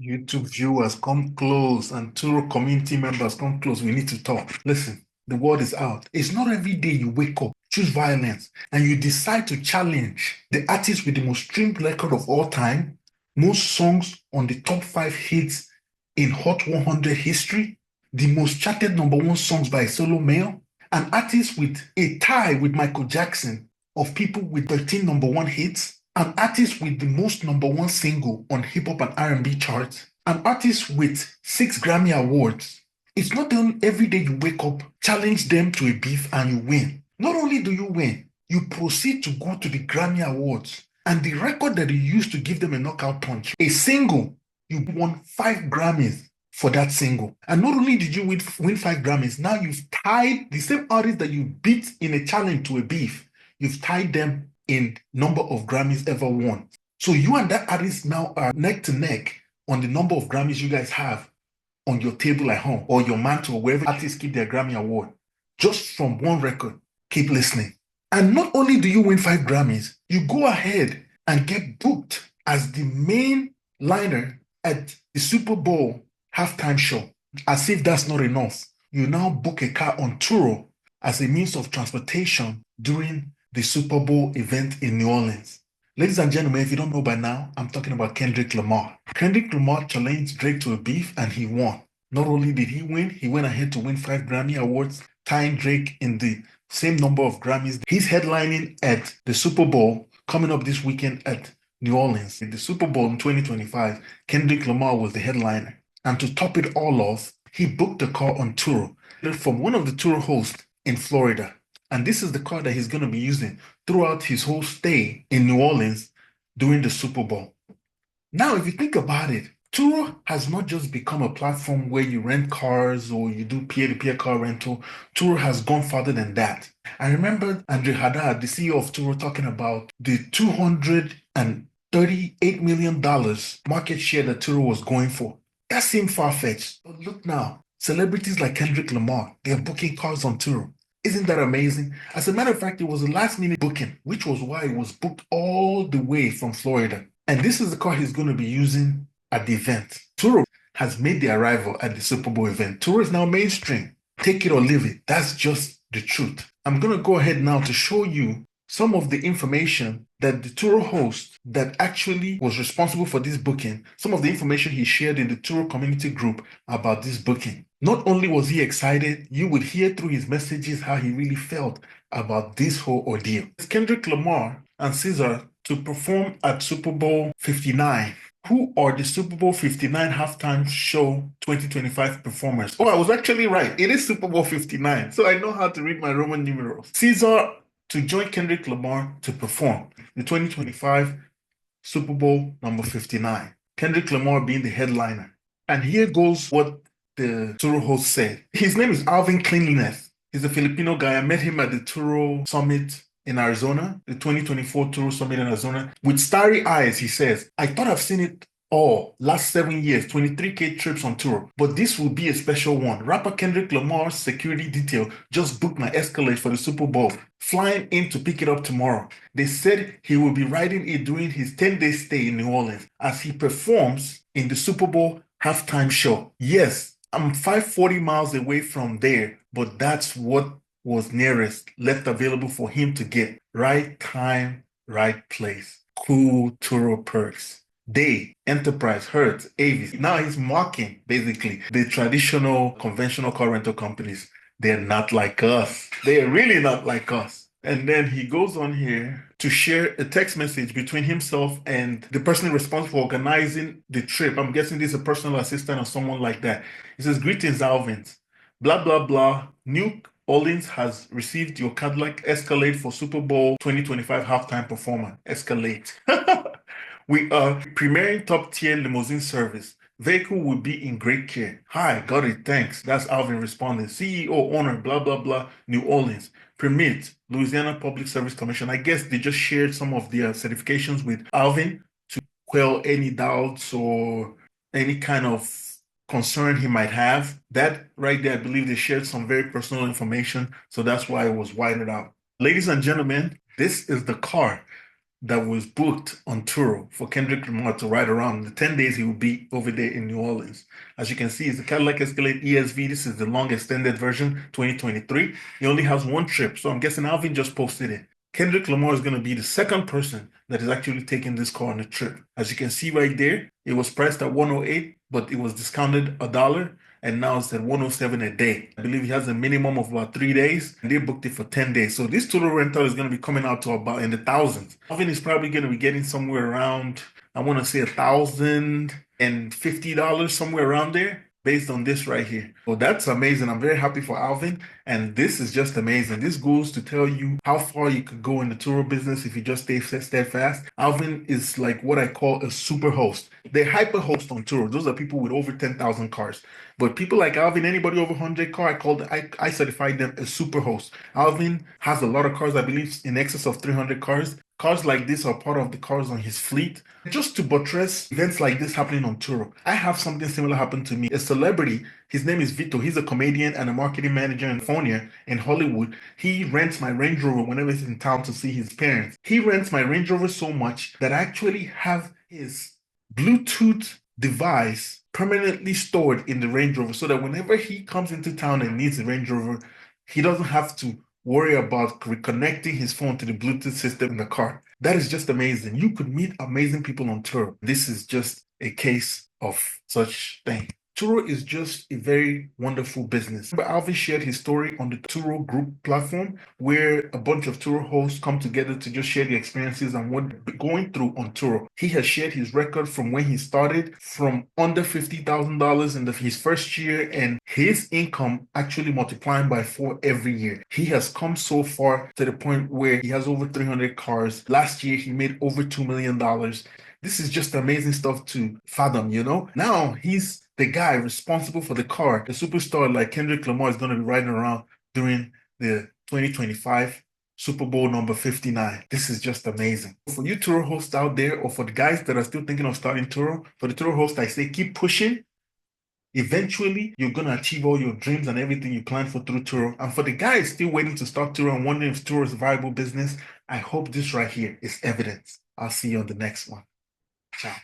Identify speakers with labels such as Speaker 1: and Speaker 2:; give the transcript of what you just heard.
Speaker 1: YouTube viewers, come close, and Turo community members, come close. We need to talk. Listen, the word is out. It's not every day you wake up, choose violence, and you decide to challenge the artist with the most streamed record of all time, most songs on the top 5 hits in Hot 100 history, the most charted #1 songs by a solo male, an artist with a tie with Michael Jackson of people with 13 #1 hits, an artist with the most #1 single on hip hop and R&B charts, an artist with 6 Grammy Awards. It's not done every day you wake up, challenge them to a beef, and you win. Not only do you win, you proceed to go to the Grammy Awards, and the record that you used to give them a knockout punch, a single, you won 5 Grammys for that single. And not only did you win 5 Grammys, now you've tied the same artist that you beat in a challenge to a beef, you've tied them in number of Grammys ever won. So you and that artist now are neck to neck on the number of Grammys you guys have on your table at home or your mantle, wherever artists keep their Grammy award, just from one record. Keep listening. And not only do you win 5 Grammys, you go ahead and get booked as the main liner at the Super Bowl halftime show. As if that's not enough, you now book a car on Turo as a means of transportation during the Super Bowl event in New Orleans. Ladies and gentlemen, if you don't know by now, I'm talking about Kendrick Lamar. Kendrick Lamar challenged Drake to a beef and he won. Not only did he win, he went ahead to win 5 Grammy Awards, tying Drake in the same number of Grammys. He's headlining at the Super Bowl coming up this weekend at New Orleans. In the Super Bowl in 2025, Kendrick Lamar was the headliner. And to top it all off, he booked a car on Turo from one of the Turo hosts in Florida. And this is the car that he's going to be using throughout his whole stay in New Orleans during the Super Bowl. Now, if you think about it, Turo has not just become a platform where you rent cars or you do peer-to-peer car rental. Turo has gone farther than that. I remember Andre Haddad, the CEO of Turo, talking about the $238 million market share that Turo was going for. That seemed far-fetched. But look now, celebrities like Kendrick Lamar, they're booking cars on Turo. Isn't that amazing? As a matter of fact, it was a last-minute booking, which was why it was booked all the way from Florida. And this is the car he's going to be using at the event. Turo has made the arrival at the Super Bowl event. Turo is now mainstream. Take it or leave it. That's just the truth. I'm going to go ahead now to show you some of the information that the Turo host that actually was responsible for this booking, some of the information he shared in the Turo community group about this booking. Not only was he excited, you would hear through his messages how he really felt about this whole ordeal. It's Kendrick Lamar and Caesar to perform at Super Bowl 59. Who are the Super Bowl 59 halftime show 2025 performers? Oh, I was actually right. It is Super Bowl 59. So I know how to read my Roman numerals. Caesar to join Kendrick Lamar to perform the 2025 Super Bowl number 59. Kendrick Lamar being the headliner. And here goes what the Turo host said. His name is Alvin Cleanliness. He's a Filipino guy. I met him at the Turo Summit in Arizona, the 2024 Turo Summit in Arizona. With starry eyes, he says, I thought I've seen it all last 7 years, 23K trips on Turo, but this will be a special one. Rapper Kendrick Lamar's security detail just booked my Escalade for the Super Bowl, flying in to pick it up tomorrow. They said he will be riding it during his 10-day stay in New Orleans as he performs in the Super Bowl halftime show. Yes, I'm 540 miles away from there, but that's what was nearest left available for him to get. Right time, right place. Cool Turo perks. They, Enterprise, Hertz, Avis. Now he's mocking, basically, the traditional, conventional car rental companies. They're not like us. They're really not like us. And then he goes on here to share a text message between himself and the person responsible for organizing the trip. I'm guessing this is a personal assistant or someone like that. He says, greetings, Alvins. Blah, blah, blah. New Orleans has received your Cadillac Escalade for Super Bowl 2025 halftime performer. Escalade. We are premiering top-tier limousine service. Vehicle will be in great care. Hi, got it, thanks. That's Alvin responding. CEO, owner, blah, blah, blah, New Orleans. Permit, Louisiana Public Service Commission. I guess they just shared some of their certifications with Alvin to quell any doubts or any kind of concern he might have. That right there, I believe they shared some very personal information, so that's why it was whited out. Ladies and gentlemen, this is the car that was booked on Turo for Kendrick Lamar to ride around. The 10 days he will be over there in New Orleans. As you can see, it's the Cadillac Escalade ESV. This is the long extended version, 2023. He only has one trip, so I'm guessing Alvin just posted it. Kendrick Lamar is going to be the second person that is actually taking this car on a trip. As you can see right there, it was priced at 108, but it was discounted $1, and now it's at 107 a day. I believe he has a minimum of about 3 days, and they booked it for 10 days. So this Turo rental is going to be coming out to about in the thousands. Alvin is probably going to be getting somewhere around, I want to say $1,050, somewhere around there, based on this right here. Well, that's amazing. I'm very happy for Alvin, and this is just amazing. This goes to tell you how far you could go in the Turo business if you just stay steadfast. Alvin is like what I call a super host. They're hyper host on Turo. Those are people with over 10,000 cars. But people like Alvin, anybody over 100 car, I certified them a super host. Alvin has a lot of cars, I believe in excess of 300 cars. Cars like this are part of the cars on his fleet. Just to buttress events like this happening on Turo, I have something similar happen to me. A celebrity, his name is Vito. He's a comedian and a marketing manager in California, in Hollywood. He rents my Range Rover whenever he's in town to see his parents. He rents my Range Rover so much that I actually have his Bluetooth device permanently stored in the Range Rover so that whenever he comes into town and needs the Range Rover, he doesn't have to worry about reconnecting his phone to the Bluetooth system in the car. That is just amazing. You could meet amazing people on Turo. This is just a case of such thing. Turo is just a very wonderful business. Alvin shared his story on the Turo group platform where a bunch of Turo hosts come together to just share the experiences and what they're going through on Turo. He has shared his record from when he started from under $50,000 in his first year and his income actually multiplying by 4 every year. He has come so far to the point where he has over 300 cars. Last year, he made over $2 million. This is just amazing stuff to fathom, you know? Now he's the guy responsible for the car. The superstar like Kendrick Lamar is going to be riding around during the 2025 Super Bowl number 59. This is just amazing. For you Turo hosts out there, or for the guys that are still thinking of starting Turo, for the Turo host, I say keep pushing. Eventually, you're going to achieve all your dreams and everything you plan for through Turo. And for the guys still waiting to start Turo and wondering if Turo is a viable business, I hope this right here is evidence. I'll see you on the next one. Ciao.